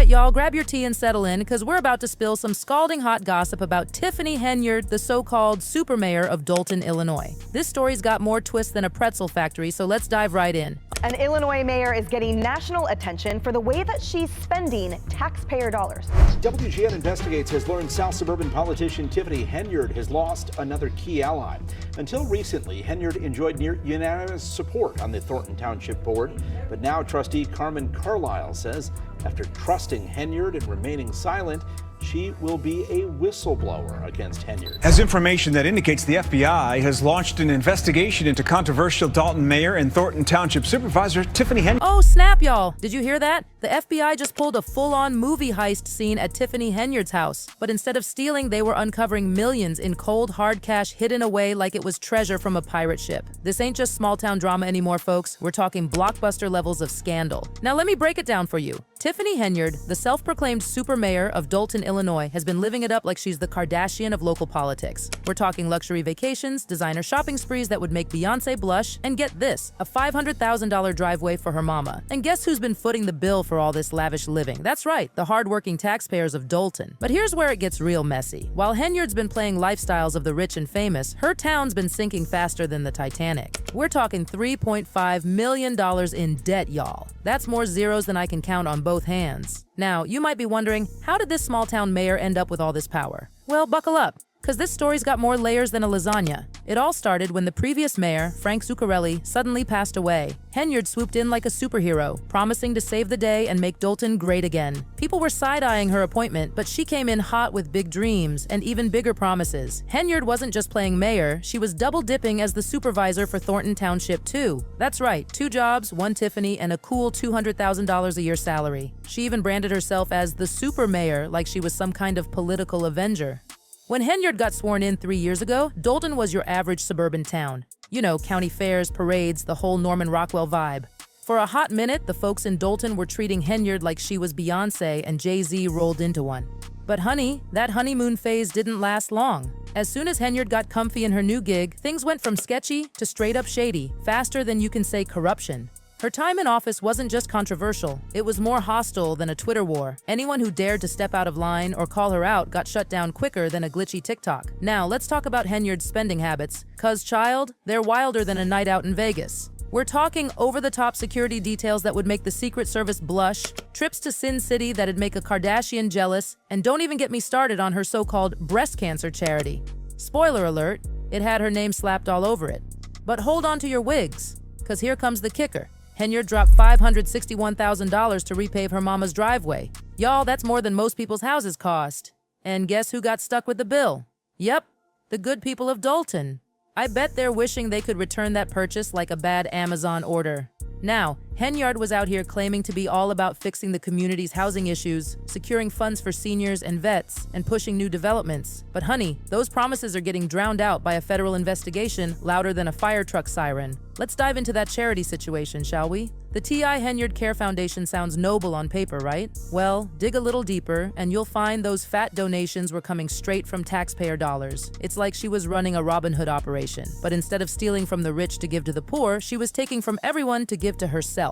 right, y'all, grab your tea and settle in, because we're about to spill some scalding hot gossip about Tiffany Henyard, the so-called super mayor of Dolton, Illinois. This story's got more twists than a pretzel factory, so let's dive right in. An Illinois mayor is getting national attention for the way that she's spending taxpayer dollars. WGN Investigates has learned South suburban politician Tiffany Henyard has lost another key ally. Until recently, Henyard enjoyed near unanimous support on the Thornton Township Board, but now trustee Carmen Carlisle says after trusting Henyard and remaining silent, she will be a whistleblower against Henyard. As information that indicates the FBI has launched an investigation into controversial Dolton mayor and Thornton Township supervisor Tiffany Henyard. Oh snap, y'all! Did you hear that? The FBI just pulled a full-on movie heist scene at Tiffany Henyard's house. But instead of stealing, they were uncovering millions in cold, hard cash hidden away like it was treasure from a pirate ship. This ain't just small-town drama anymore, folks. We're talking blockbuster levels of scandal. Now let me break it down for you. Tiffany Henyard, the self-proclaimed super mayor of Dolton, Illinois, has been living it up like she's the Kardashian of local politics. We're talking luxury vacations, designer shopping sprees that would make Beyonce blush, and get this, a $500,000 driveway for her mama. And guess who's been footing the bill for all this lavish living? That's right, the hardworking taxpayers of Dolton. But here's where it gets real messy. While Henyard's been playing lifestyles of the rich and famous, her town's been sinking faster than the Titanic. We're talking $3.5 million in debt, y'all. That's more zeros than I can count on both hands. Now, you might be wondering, how did this small-town mayor end up with all this power? Well, buckle up, because this story's got more layers than a lasagna. It all started when the previous mayor, Frank Zuccarelli, suddenly passed away. Henyard swooped in like a superhero, promising to save the day and make Dolton great again. People were side-eyeing her appointment, but she came in hot with big dreams and even bigger promises. Henyard wasn't just playing mayor, she was double-dipping as the supervisor for Thornton Township too. That's right, 2 jobs, 1 Tiffany, and a cool $200,000 a year salary. She even branded herself as the super mayor like she was some kind of political avenger. When Henyard got sworn in 3 years ago, Dolton was your average suburban town. You know, county fairs, parades, the whole Norman Rockwell vibe. For a hot minute, the folks in Dolton were treating Henyard like she was Beyonce and Jay-Z rolled into one. But honey, that honeymoon phase didn't last long. As soon as Henyard got comfy in her new gig, things went from sketchy to straight up shady, faster than you can say corruption. Her time in office wasn't just controversial, it was more hostile than a Twitter war. Anyone who dared to step out of line or call her out got shut down quicker than a glitchy TikTok. Now, let's talk about Henyard's spending habits. 'Cause child, they're wilder than a night out in Vegas. We're talking over-the-top security details that would make the Secret Service blush, trips to Sin City that'd make a Kardashian jealous, and don't even get me started on her so-called breast cancer charity. Spoiler alert, it had her name slapped all over it. But hold on to your wigs, 'cause here comes the kicker. Henyard dropped $561,000 to repave her mama's driveway. Y'all, that's more than most people's houses cost. And guess who got stuck with the bill? Yep, the good people of Dolton. I bet they're wishing they could return that purchase like a bad Amazon order. Now, Henyard was out here claiming to be all about fixing the community's housing issues, securing funds for seniors and vets, and pushing new developments. But honey, those promises are getting drowned out by a federal investigation louder than a fire truck siren. Let's dive into that charity situation, shall we? The T.I. Henyard Care Foundation sounds noble on paper, right? Well, dig a little deeper, and you'll find those fat donations were coming straight from taxpayer dollars. It's like she was running a Robin Hood operation. But instead of stealing from the rich to give to the poor, she was taking from everyone to give to herself.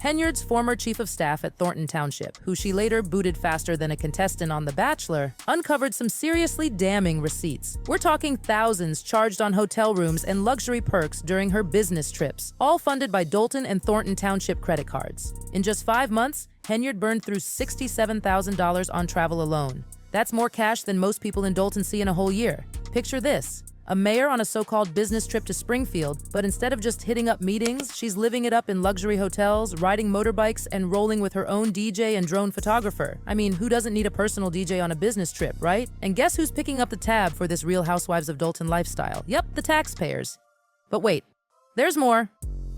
Henyard's former chief of staff at Thornton Township, who she later booted faster than a contestant on The Bachelor, uncovered some seriously damning receipts. We're talking thousands charged on hotel rooms and luxury perks during her business trips, all funded by Dolton and Thornton Township credit cards. In just 5 months, Henyard burned through $67,000 on travel alone. That's more cash than most people in Dolton see in a whole year. Picture this. A mayor on a so-called business trip to Springfield, but instead of just hitting up meetings, she's living it up in luxury hotels, riding motorbikes, and rolling with her own DJ and drone photographer. I mean, who doesn't need a personal DJ on a business trip, right? And guess who's picking up the tab for this Real Housewives of Dolton lifestyle? Yep, the taxpayers. But wait, there's more.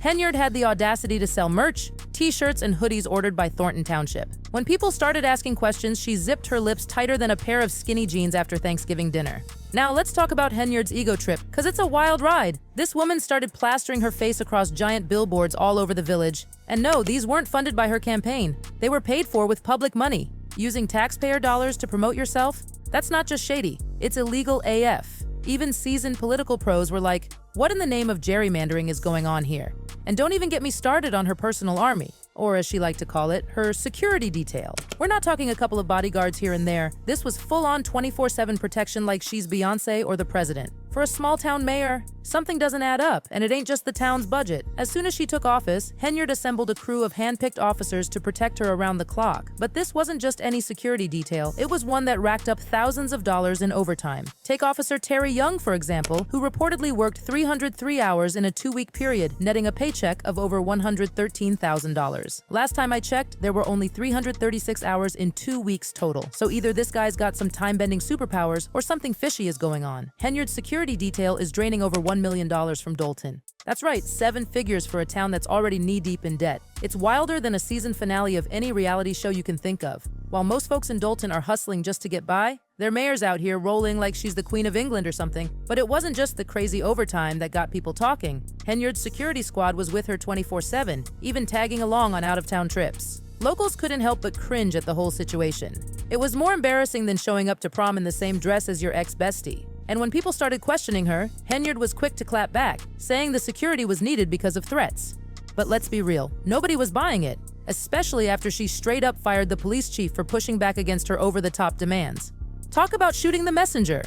Henyard had the audacity to sell merch, t-shirts, and hoodies ordered by Thornton Township. When people started asking questions, she zipped her lips tighter than a pair of skinny jeans after Thanksgiving dinner. Now let's talk about Henyard's ego trip, cause it's a wild ride. This woman started plastering her face across giant billboards all over the village. And no, these weren't funded by her campaign. They were paid for with public money. Using taxpayer dollars to promote yourself? That's not just shady, it's illegal AF. Even seasoned political pros were like, what in the name of gerrymandering is going on here? And don't even get me started on her personal army. or as she liked to call it, her security detail. We're not talking a couple of bodyguards here and there. This was full-on 24/7 protection like she's Beyoncé or the president. For a small-town mayor, something doesn't add up, and it ain't just the town's budget. As soon as she took office, Henyard assembled a crew of hand-picked officers to protect her around the clock. But this wasn't just any security detail. It was one that racked up thousands of dollars in overtime. Take Officer Terry Young, for example, who reportedly worked 303 hours in a 2-week period, netting a paycheck of over $113,000. Last time I checked, there were only 336 hours in 2 weeks total. So either this guy's got some time-bending superpowers or something fishy is going on. Henyard's security detail is draining over $1 million from Dolton. That's right, 7 figures for a town that's already knee-deep in debt. It's wilder than a season finale of any reality show you can think of. While most folks in Dolton are hustling just to get by, their mayor's out here rolling like she's the Queen of England or something. But it wasn't just the crazy overtime that got people talking. Henyard's security squad was with her 24/7, even tagging along on out-of-town trips. Locals couldn't help but cringe at the whole situation. It was more embarrassing than showing up to prom in the same dress as your ex-bestie. And when people started questioning her, Henyard was quick to clap back, saying the security was needed because of threats. But let's be real, nobody was buying it, especially after she straight up fired the police chief for pushing back against her over-the-top demands. Talk about shooting the messenger.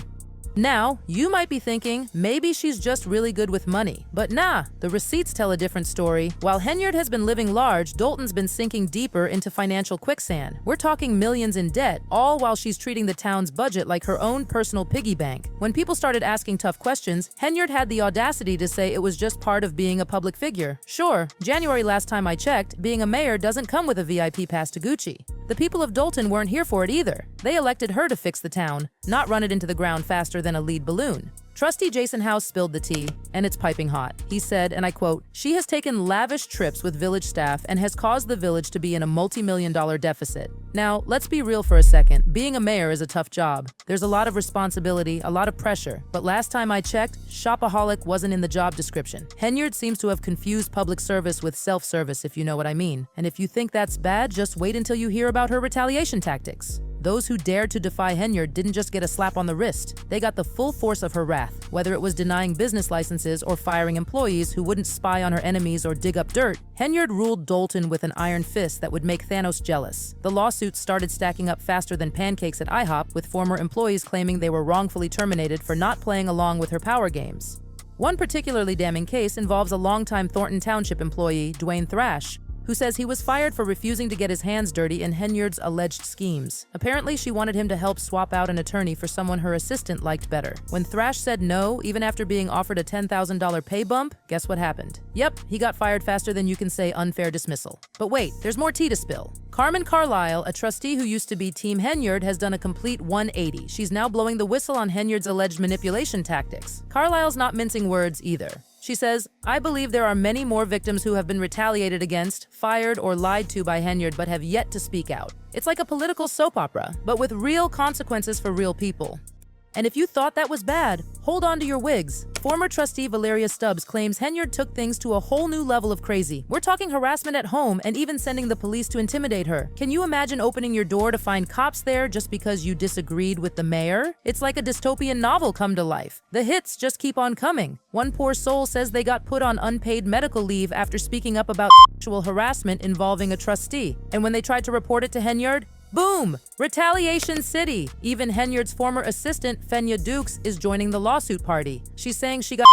Now, you might be thinking, maybe she's just really good with money. But nah, the receipts tell a different story. While Henyard has been living large, Dolton's been sinking deeper into financial quicksand. We're talking millions in debt, all while she's treating the town's budget like her own personal piggy bank. When people started asking tough questions, Henyard had the audacity to say it was just part of being a public figure. Sure, January last time I checked, being a mayor doesn't come with a VIP pass to Gucci. The people of Dolton weren't here for it either. They elected her to fix the town, not run it into the ground faster than a lead balloon. Trustee Jason House spilled the tea, and it's piping hot. He said, and I quote, "She has taken lavish trips with village staff and has caused the village to be in a multi-million-dollar deficit." Now, let's be real for a second. Being a mayor is a tough job. There's a lot of responsibility, a lot of pressure. But last time I checked, shopaholic wasn't in the job description. Henyard seems to have confused public service with self-service, if you know what I mean. And if you think that's bad, just wait until you hear about her retaliation tactics. Those who dared to defy Henyard didn't just get a slap on the wrist. They got the full force of her wrath. Whether it was denying business licenses or firing employees who wouldn't spy on her enemies or dig up dirt, Henyard ruled Dolton with an iron fist that would make Thanos jealous. The lawsuits started stacking up faster than pancakes at IHOP, with former employees claiming they were wrongfully terminated for not playing along with her power games. One particularly damning case involves a longtime Thornton Township employee, Dwayne Thrash, who says he was fired for refusing to get his hands dirty in Henyard's alleged schemes. Apparently, she wanted him to help swap out an attorney for someone her assistant liked better. When Thrash said no, even after being offered a $10,000 pay bump, guess what happened? Yep, he got fired faster than you can say unfair dismissal. But wait, there's more tea to spill. Carmen Carlisle, a trustee who used to be Team Henyard, has done a complete 180. She's now blowing the whistle on Henyard's alleged manipulation tactics. Carlisle's not mincing words either. She says, "I believe there are many more victims who have been retaliated against, fired, or lied to by Henyard but have yet to speak out. It's like a political soap opera, but with real consequences for real people." And if you thought that was bad, hold on to your wigs. Former trustee Valeria Stubbs claims Henyard took things to a whole new level of crazy. We're talking harassment at home and even sending the police to intimidate her. Can you imagine opening your door to find cops there just because you disagreed with the mayor? It's like a dystopian novel come to life. The hits just keep on coming. One poor soul says they got put on unpaid medical leave after speaking up about sexual harassment involving a trustee. And when they tried to report it to Henyard, boom! Retaliation City! Even Henyard's former assistant, Fenya Dukes, is joining the lawsuit party. She's saying she got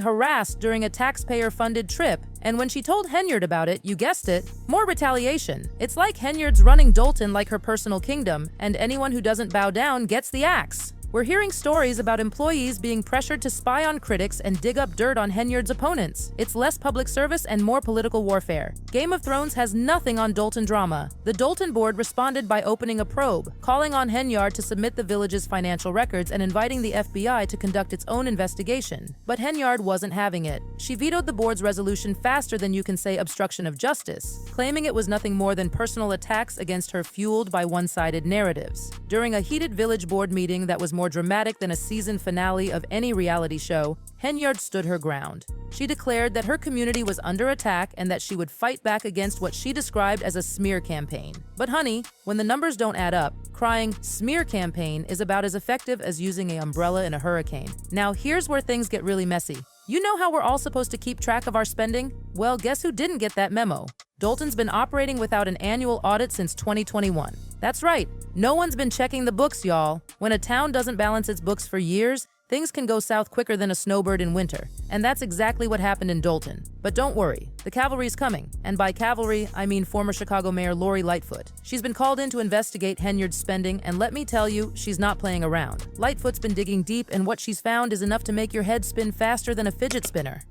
harassed during a taxpayer-funded trip, and when she told Henyard about it, you guessed it, more retaliation. It's like Henyard's running Dolton like her personal kingdom, and anyone who doesn't bow down gets the axe. We're hearing stories about employees being pressured to spy on critics and dig up dirt on Henyard's opponents. It's less public service and more political warfare. Game of Thrones has nothing on Dolton drama. The Dolton board responded by opening a probe, calling on Henyard to submit the village's financial records and inviting the FBI to conduct its own investigation. But Henyard wasn't having it. She vetoed the board's resolution faster than you can say obstruction of justice, claiming it was nothing more than personal attacks against her fueled by one-sided narratives. During a heated village board meeting that was more dramatic than a season finale of any reality show, Henyard stood her ground. She declared that her community was under attack and that she would fight back against what she described as a smear campaign. But honey, when the numbers don't add up, crying "smear campaign" is about as effective as using an umbrella in a hurricane. Now here's where things get really messy. You know how we're all supposed to keep track of our spending? Well, guess who didn't get that memo? Dolton's been operating without an annual audit since 2021. That's right, no one's been checking the books, y'all. When a town doesn't balance its books for years, things can go south quicker than a snowbird in winter. And that's exactly what happened in Dolton. But don't worry, the cavalry's coming. And by cavalry, I mean former Chicago Mayor Lori Lightfoot. She's been called in to investigate Henyard's spending, and let me tell you, she's not playing around. Lightfoot's been digging deep, and what she's found is enough to make your head spin faster than a fidget spinner.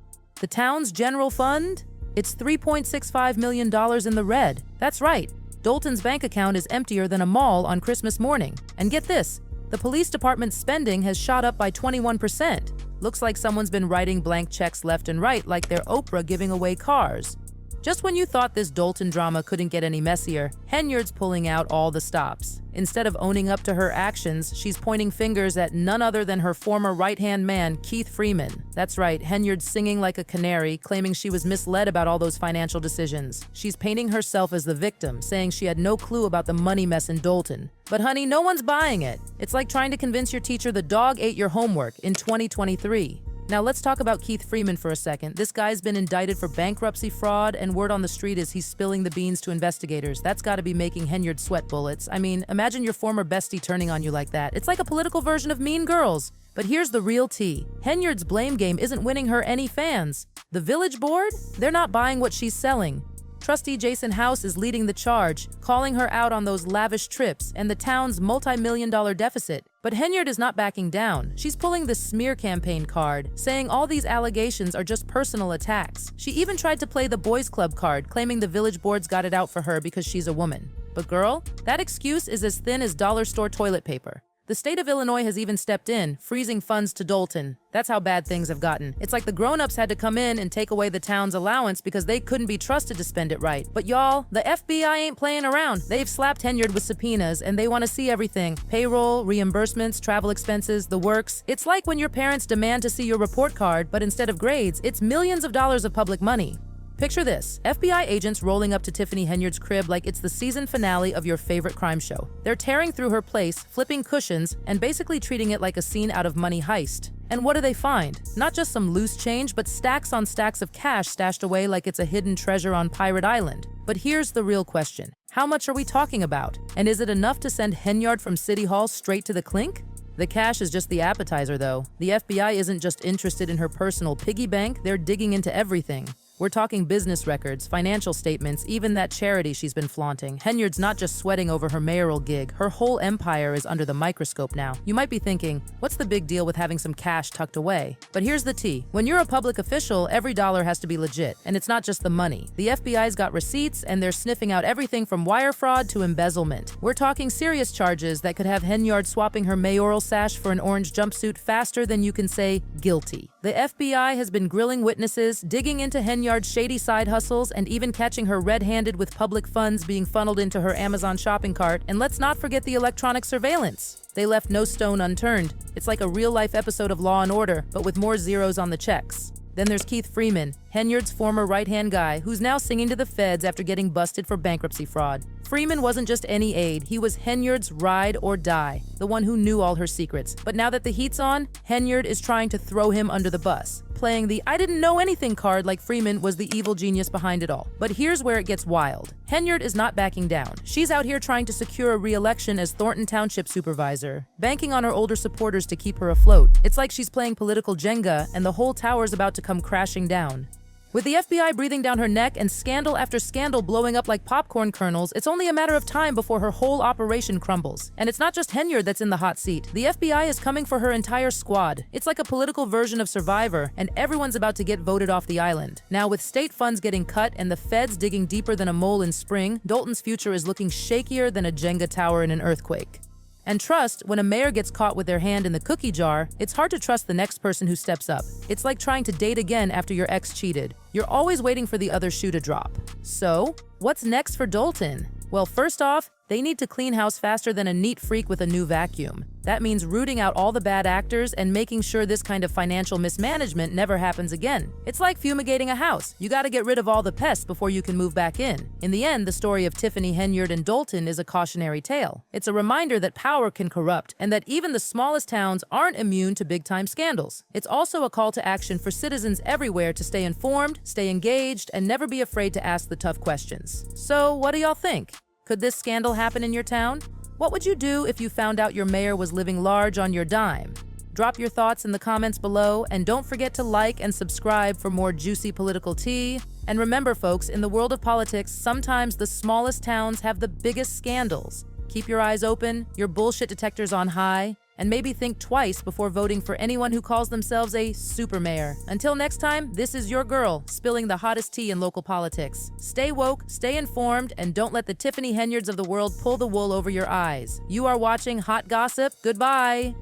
The town's general fund? It's $3.65 million in the red. That's right, Dolton's bank account is emptier than a mall on Christmas morning. And get this, the police department's spending has shot up by 21%. Looks like someone's been writing blank checks left and right like they're Oprah giving away cars. Just when you thought this Dolton drama couldn't get any messier, Henyard's pulling out all the stops. Instead of owning up to her actions, she's pointing fingers at none other than her former right-hand man, Keith Freeman. That's right, Henyard's singing like a canary, claiming she was misled about all those financial decisions. She's painting herself as the victim, saying she had no clue about the money mess in Dolton. But honey, no one's buying it. It's like trying to convince your teacher the dog ate your homework in 2023. Now let's talk about Keith Freeman for a second. This guy's been indicted for bankruptcy fraud, and word on the street is he's spilling the beans to investigators. That's gotta be making Henyard sweat bullets. I mean, imagine your former bestie turning on you like that. It's like a political version of Mean Girls. But here's the real tea. Henyard's blame game isn't winning her any fans. The village board? They're not buying what she's selling. Trustee Jason House is leading the charge, calling her out on those lavish trips and the town's multi-million-dollar deficit. But Henyard is not backing down. She's pulling the smear campaign card, saying all these allegations are just personal attacks. She even tried to play the boys club card, claiming the village boards got it out for her because she's a woman. But girl, that excuse is as thin as dollar store toilet paper. The state of Illinois has even stepped in, freezing funds to Dolton. That's how bad things have gotten. It's like the grown-ups had to come in and take away the town's allowance because they couldn't be trusted to spend it right. But y'all, the FBI ain't playing around. They've slapped Henyard with subpoenas and they want to see everything. Payroll, reimbursements, travel expenses, the works. It's like when your parents demand to see your report card, but instead of grades, it's millions of dollars of public money. Picture this, FBI agents rolling up to Tiffany Henyard's crib like it's the season finale of your favorite crime show. They're tearing through her place, flipping cushions, and basically treating it like a scene out of Money Heist. And what do they find? Not just some loose change, but stacks on stacks of cash stashed away like it's a hidden treasure on Pirate Island. But here's the real question. How much are we talking about? And is it enough to send Henyard from City Hall straight to the clink? The cash is just the appetizer, though. The FBI isn't just interested in her personal piggy bank, they're digging into everything. We're talking business records, financial statements, even that charity she's been flaunting. Henyard's not just sweating over her mayoral gig, her whole empire is under the microscope now. You might be thinking, what's the big deal with having some cash tucked away? But here's the tea. When you're a public official, every dollar has to be legit. And it's not just the money. The FBI's got receipts, and they're sniffing out everything from wire fraud to embezzlement. We're talking serious charges that could have Henyard swapping her mayoral sash for an orange jumpsuit faster than you can say guilty. The FBI has been grilling witnesses, digging into Henyard's shady side hustles, and even catching her red-handed with public funds being funneled into her Amazon shopping cart. And let's not forget the electronic surveillance. They left no stone unturned. It's like a real-life episode of Law & Order, but with more zeros on the checks. Then there's Keith Freeman, Henyard's former right-hand guy, who's now singing to the feds after getting busted for bankruptcy fraud. Freeman wasn't just any aide, he was Henyard's ride or die, the one who knew all her secrets. But now that the heat's on, Henyard is trying to throw him under the bus, playing the I didn't know anything card like Freeman was the evil genius behind it all. But here's where it gets wild. Henyard is not backing down. She's out here trying to secure a re-election as Thornton Township Supervisor, banking on her older supporters to keep her afloat. It's like she's playing political Jenga and the whole tower's about to come crashing down. With the FBI breathing down her neck and scandal after scandal blowing up like popcorn kernels, it's only a matter of time before her whole operation crumbles. And it's not just Henyard that's in the hot seat. The FBI is coming for her entire squad. It's like a political version of Survivor, and everyone's about to get voted off the island. Now, with state funds getting cut and the feds digging deeper than a mole in spring, Dolton's future is looking shakier than a Jenga tower in an earthquake. And trust, when a mayor gets caught with their hand in the cookie jar, it's hard to trust the next person who steps up. It's like trying to date again after your ex cheated. You're always waiting for the other shoe to drop. So, what's next for Dolton? Well, first off, They need to clean house faster than a neat freak with a new vacuum. That means rooting out all the bad actors and making sure this kind of financial mismanagement never happens again. It's like fumigating a house. You gotta get rid of all the pests before you can move back in. In the end, the story of Tiffany Henyard and Dolton is a cautionary tale. It's a reminder that power can corrupt and that even the smallest towns aren't immune to big-time scandals. It's also a call to action for citizens everywhere to stay informed, stay engaged, and never be afraid to ask the tough questions. So, what do y'all think? Could this scandal happen in your town? What would you do if you found out your mayor was living large on your dime? Drop your thoughts in the comments below, and don't forget to like and subscribe for more juicy political tea. And remember, folks, in the world of politics, sometimes the smallest towns have the biggest scandals. Keep your eyes open, your bullshit detectors on high, and maybe think twice before voting for anyone who calls themselves a super mayor. Until next time, this is your girl, spilling the hottest tea in local politics. Stay woke, stay informed, and don't let the Tiffany Henyards of the world pull the wool over your eyes. You are watching Hot Gossip. Goodbye.